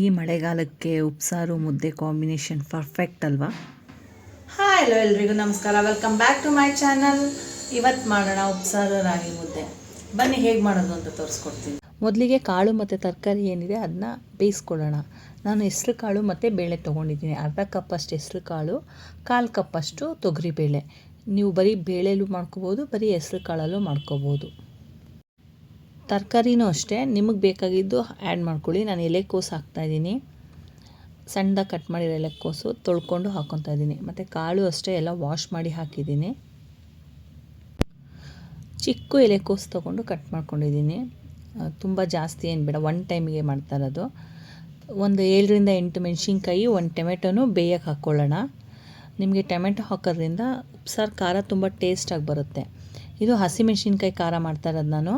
ಈ ಮಳೆಗಾಲಕ್ಕೆ ಉಪ್ಸಾರು ಮುದ್ದೆ ಕಾಂಬಿನೇಷನ್ ಪರ್ಫೆಕ್ಟ್ ಅಲ್ವಾ? ಹಾಯ್ ಹಲೋ ಎಲ್ರಿಗೂ ನಮಸ್ಕಾರ, welcome back to my channel. ಇವತ್ತು ಮಾಡೋಣ ಉಪ್ಸಾರು ರಾಗಿ ಮುದ್ದೆ. ಬನ್ನಿ ಹೇಗೆ ಮಾಡೋದು ಅಂತ ತೋರಿಸ್ಕೊಡ್ತೀನಿ. ಮೊದಲಿಗೆ ಕಾಳು ಮತ್ತು ತರಕಾರಿ ಏನಿದೆ ಅದನ್ನ ಬೇಯಿಸ್ಕೊಳ್ಳೋಣ. ನಾನು ಹೆಸ್ರು ಕಾಳು ಮತ್ತು ಬೇಳೆ ತೊಗೊಂಡಿದ್ದೀನಿ. ಅರ್ಧ ಕಪ್ಪಷ್ಟು ಹೆಸ್ರು ಕಾಳು, 1/4 ಕಪ್ಪಷ್ಟು ತೊಗರಿಬೇಳೆ. ನೀವು ಬರೀ ಬೇಳೆಲೂ ಮಾಡ್ಕೋಬೋದು, ಬರೀ ಹೆಸ್ರು ಕಾಳಲ್ಲೂ ಮಾಡ್ಕೋಬೋದು. ತರಕಾರಿನೂ ಅಷ್ಟೇ ನಿಮಗೆ ಬೇಕಾಗಿದ್ದು ಆ್ಯಡ್ ಮಾಡ್ಕೊಳ್ಳಿ. ನಾನು ಎಲೆಕೋಸು ಹಾಕ್ತಾಯಿದ್ದೀನಿ, ಸಣ್ಣದಾಗಿ ಕಟ್ ಮಾಡಿರೋ ಎಲೆಕೋಸು ತೊಳ್ಕೊಂಡು ಹಾಕ್ಕೊತಾ ಇದ್ದೀನಿ. ಮತ್ತು ಕಾಳು ಅಷ್ಟೇ ಎಲ್ಲ ವಾಶ್ ಮಾಡಿ ಹಾಕಿದ್ದೀನಿ. ಚಿಕ್ಕ ಎಲೆಕೋಸು ತೊಗೊಂಡು ಕಟ್ ಮಾಡ್ಕೊಂಡಿದ್ದೀನಿ. ತುಂಬ ಜಾಸ್ತಿ ಏನು ಬೇಡ, ಒನ್ ಟೈಮಿಗೆ ಮಾಡ್ತಾ ಇರೋದು. ಒಂದು 7ರಿಂದ 8 ಮೆಣಸಿನ್ಕಾಯಿ, 1 ಟೊಮೆಟೊನೂ ಬೇಯಕ್ಕೆ ಹಾಕ್ಕೊಳ್ಳೋಣ. ನಿಮಗೆ ಟೊಮೆಟೊ ಹಾಕೋದ್ರಿಂದ ಉಪ್ಸಾರು ಖಾರ ತುಂಬ ಟೇಸ್ಟಾಗಿ ಬರುತ್ತೆ. ಇದು ಹಸಿಮೆಣ್ಸಿನ್ಕಾಯಿ ಖಾರ ಮಾಡ್ತಾ ಇರೋದು ನಾನು.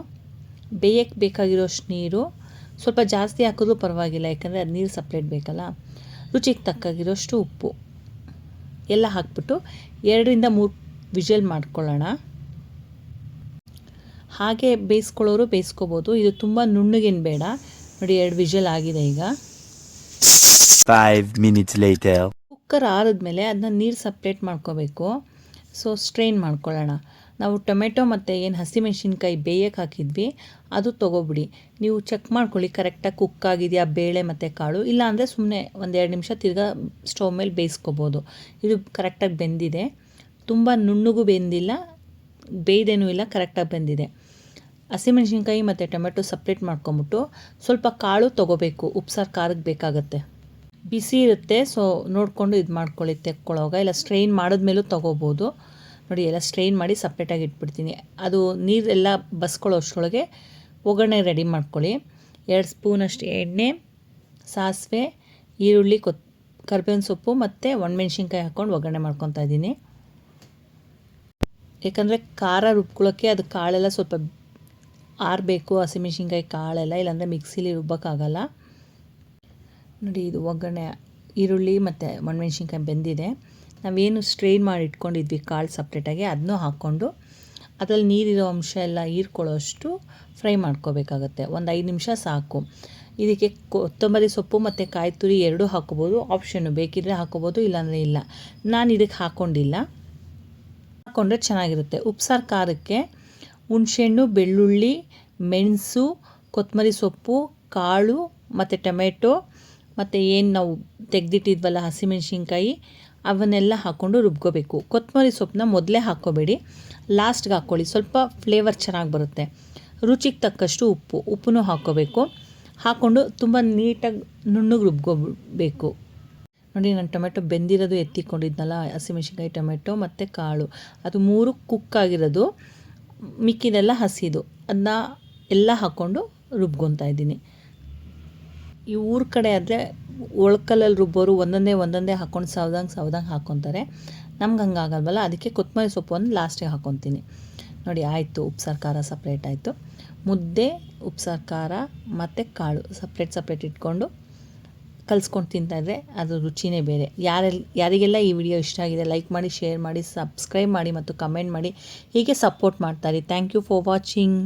ಬೇಯಕ್ಕೆ ಬೇಕಾಗಿರೋಷ್ಟು ನೀರು, ಸ್ವಲ್ಪ ಜಾಸ್ತಿ ಹಾಕಿದ್ರೂ ಪರವಾಗಿಲ್ಲ, ಯಾಕಂದರೆ ಅದು ನೀರು ಸಪ್ರೇಟ್ ಬೇಕಲ್ಲ. ರುಚಿಗೆ ತಕ್ಕಾಗಿರೋಷ್ಟು ಉಪ್ಪು ಎಲ್ಲ ಹಾಕ್ಬಿಟ್ಟು 2ರಿಂದ 3 ವಿಷಲ್ ಮಾಡ್ಕೊಳ್ಳೋಣ. ಹಾಗೆ ಬೇಯಿಸ್ಕೊಳ್ಳೋರು ಬೇಯಿಸ್ಕೋಬೋದು. ಇದು ತುಂಬ ನುಣ್ಣಗೇನು ಬೇಡ. ನೋಡಿ 2 ವಿಷಲ್ ಆಗಿದೆ. ಈಗ 5 minutes later. ಕುಕ್ಕರ್ ಆರಿದ್ಮೇಲೆ ಅದನ್ನ ನೀರು ಸಪ್ರೇಟ್ ಮಾಡ್ಕೋಬೇಕು. ಸೊ ಸ್ಟ್ರೈನ್ ಮಾಡ್ಕೊಳ್ಳೋಣ. ನಾವು ಟೊಮೆಟೊ ಮತ್ತು ಏನು ಹಸಿಮೆಣ್ಸಿನ್ಕಾಯಿ ಬೇಯಕ್ಕೆ ಹಾಕಿದ್ವಿ ಅದು ತೊಗೊಬಿಡಿ. ನೀವು ಚೆಕ್ ಮಾಡ್ಕೊಳ್ಳಿ ಕರೆಕ್ಟಾಗಿ ಕುಕ್ ಆಗಿದೆಯಾ ಬೇಳೆ ಮತ್ತು ಕಾಳು. ಇಲ್ಲ ಅಂದರೆ ಸುಮ್ಮನೆ 1-2 ನಿಮಿಷ ತಿರ್ಗಾ ಸ್ಟವ್ ಮೇಲೆ ಬೇಯಿಸ್ಕೋಬೋದು. ಇದು ಕರೆಕ್ಟಾಗಿ ಬೆಂದಿದೆ, ತುಂಬ ನುಣ್ಣಗೂ ಬೆಂದಿಲ್ಲ, ಬೇಯ್ದೇನೂ ಇಲ್ಲ, ಕರೆಕ್ಟಾಗಿ ಬೆಂದಿದೆ. ಹಸಿಮೆಣ್ಸಿನ್ಕಾಯಿ ಮತ್ತು ಟೊಮೆಟೊ ಸಪ್ರೇಟ್ ಮಾಡ್ಕೊಂಬಿಟ್ಟು ಸ್ವಲ್ಪ ಕಾಳು ತೊಗೋಬೇಕು. ಉಪ್ಸಾರು ಖಾರಕ್ಕೆ ಬೇಕಾಗತ್ತೆ, ಬಿಸಿ ಇರುತ್ತೆ. ಸೊ ನೋಡಿಕೊಂಡು ಇದು ಮಾಡ್ಕೊಳ್ಳಿ ತೆಕ್ಕೊಳ್ಳೋವಾಗ. ಇಲ್ಲ ಸ್ಟ್ರೈನ್ ಮಾಡಿದ್ಮೇಲೂ ತೊಗೋಬೋದು. ನೋಡಿ ಎಲ್ಲ ಸ್ಟ್ರೈನ್ ಮಾಡಿ ಸಪ್ರೇಟಾಗಿ ಇಟ್ಬಿಡ್ತೀನಿ. ಅದು ನೀರೆಲ್ಲ ಬಸ್ಕೊಳ್ಳೋ ಅಷ್ಟರೊಳಗೆ ಒಗ್ಗರಣೆ ರೆಡಿ ಮಾಡ್ಕೊಳ್ಳಿ. 2 ಸ್ಪೂನಷ್ಟು ಎಣ್ಣೆ, ಸಾಸಿವೆ, ಈರುಳ್ಳಿ, ಕರಿಬೇವಿನ ಸೊಪ್ಪು ಮತ್ತು ಒಣಮೆಣ್ಸಿನ್ಕಾಯಿ ಹಾಕ್ಕೊಂಡು ಒಗ್ಗರಣೆ ಮಾಡ್ಕೊತಾ ಇದ್ದೀನಿ. ಯಾಕಂದರೆ ಖಾರ ರುಬ್ಕೊಳ್ಳೋಕ್ಕೆ ಅದು ಕಾಳೆಲ್ಲ ಸ್ವಲ್ಪ ಆರಬೇಕು, ಹಸಿಮೆಣ್ಸಿನ್ಕಾಯಿ ಕಾಳೆಲ್ಲ, ಇಲ್ಲಾಂದರೆ ಮಿಕ್ಸಿಲಿ ರುಬ್ಬೋಕ್ಕಾಗಲ್ಲ. ನೋಡಿ ಇದು ಒಗ್ಗರಣೆ, ಈರುಳ್ಳಿ ಮತ್ತು ಒಣಮೆಣ್ಸಿನ್ಕಾಯಿ ಬೆಂದಿದೆ. ನಾವೇನು ಸ್ಟ್ರೈನ್ ಮಾಡಿ ಇಟ್ಕೊಂಡಿದ್ವಿ ಕಾಳು ಸಪ್ರೇಟಾಗಿ, ಅದನ್ನೂ ಹಾಕ್ಕೊಂಡು ಅದರಲ್ಲಿ ನೀರಿರೋ ಅಂಶ ಎಲ್ಲ ಹೀರ್ಕೊಳ್ಳೋ ಅಷ್ಟು ಫ್ರೈ ಮಾಡ್ಕೋಬೇಕಾಗತ್ತೆ. ಒಂದು 5 ನಿಮಿಷ ಸಾಕು. ಇದಕ್ಕೆ ಕೊತ್ತಂಬರಿ ಸೊಪ್ಪು ಮತ್ತು ಕಾಯಿ ತುರಿ 2 ಹಾಕ್ಕೋಬೋದು. ಆಪ್ಷನ್ನು, ಬೇಕಿದ್ದರೆ ಹಾಕ್ಕೋಬೋದು, ಇಲ್ಲಾಂದರೆ ಇಲ್ಲ. ನಾನು ಇದಕ್ಕೆ ಹಾಕ್ಕೊಂಡಿಲ್ಲ, ಹಾಕ್ಕೊಂಡ್ರೆ ಚೆನ್ನಾಗಿರುತ್ತೆ. ಉಪ್ಸಾರು ಖಾರಕ್ಕೆ ಹುಣಸೆಹಣ್ಣು, ಬೆಳ್ಳುಳ್ಳಿ, ಮೆಣಸು, ಕೊತ್ತಂಬರಿ ಸೊಪ್ಪು, ಕಾಳು ಮತ್ತು ಟೊಮೆಟೊ ಮತ್ತು ಏನು ನಾವು ತೆಗೆದಿಟ್ಟಿದ್ವಲ್ಲ ಹಸಿಮೆಣ್ಸಿನ್ಕಾಯಿ, ಅವನ್ನೆಲ್ಲ ಹಾಕ್ಕೊಂಡು ರುಬ್ಕೋಬೇಕು. ಕೊತ್ತಂಬರಿ ಸೊಪ್ಪನ್ನ ಮೊದಲೇ ಹಾಕ್ಕೋಬೇಡಿ, ಲಾಸ್ಟ್ಗೆ ಹಾಕ್ಕೊಳ್ಳಿ, ಸ್ವಲ್ಪ ಫ್ಲೇವರ್ ಚೆನ್ನಾಗಿ ಬರುತ್ತೆ. ರುಚಿಗೆ ತಕ್ಕಷ್ಟು ಉಪ್ಪನ್ನು ಹಾಕ್ಕೋಬೇಕು. ಹಾಕ್ಕೊಂಡು ತುಂಬ ನೀಟಾಗಿ ನುಣ್ಣಗೆ ರುಬ್ಕೋಬೇಕು. ನೋಡಿ ನಾನು ಟೊಮೆಟೊ ಬೆಂದಿರೋದು ಎತ್ತಿಕೊಂಡಿದ್ನಲ್ಲ, ಹಸಿಮೆಣ್ಸಿನ್ಕಾಯಿ, ಟೊಮೆಟೊ ಮತ್ತು ಕಾಳು, ಅದು 3 ಕುಕ್ ಆಗಿರೋದು, ಮಿಕ್ಕಿದೆಲ್ಲ ಹಸಿದು, ಅದನ್ನ ಎಲ್ಲ ಹಾಕ್ಕೊಂಡು ರುಬ್ಕೊತಾ ಇದ್ದೀನಿ. ಈ ಊರ ಕಡೆ ಆದರೆ ಒಳ್ಕಲ್ಲಲ್ಲಿ ರುಬ್ಬೋರು ಒಂದೊಂದೇ ಹಾಕ್ಕೊಂಡು ಸವದಂಗೆ ಹಾಕ್ಕೊತಾರೆ. ನಮ್ಗೆ ಹಂಗಾಗಲ್ವಲ್ಲ, ಅದಕ್ಕೆ ಕೊತ್ತಂಬರಿ ಸೊಪ್ಪು ಒಂದು ಲಾಸ್ಟಿಗೆ ಹಾಕ್ಕೊತೀನಿ. ನೋಡಿ ಆಯಿತು, ಉಪ್ಸಾರು ಖಾರ ಸಪ್ರೇಟ್ ಆಯಿತು. ಮುದ್ದೆ, ಉಪ್ಸಾರು ಖಾರ ಮತ್ತು ಕಾಳು ಸಪ್ರೇಟ್ ಇಟ್ಕೊಂಡು ಕಲಿಸ್ಕೊಂಡು ತಿಂತಾಯಿದ್ರೆ ಅದು ರುಚಿನೇ ಬೇರೆ. ಯಾರಿಗೆಲ್ಲ ಈ ವಿಡಿಯೋ ಇಷ್ಟ ಆಗಿದೆ ಲೈಕ್ ಮಾಡಿ, ಶೇರ್ ಮಾಡಿ, ಸಬ್ಸ್ಕ್ರೈಬ್ ಮಾಡಿ ಮತ್ತು ಕಮೆಂಟ್ ಮಾಡಿ. ಹೀಗೆ ಸಪೋರ್ಟ್ ಮಾಡ್ತಾರೆ. Thank you for watching.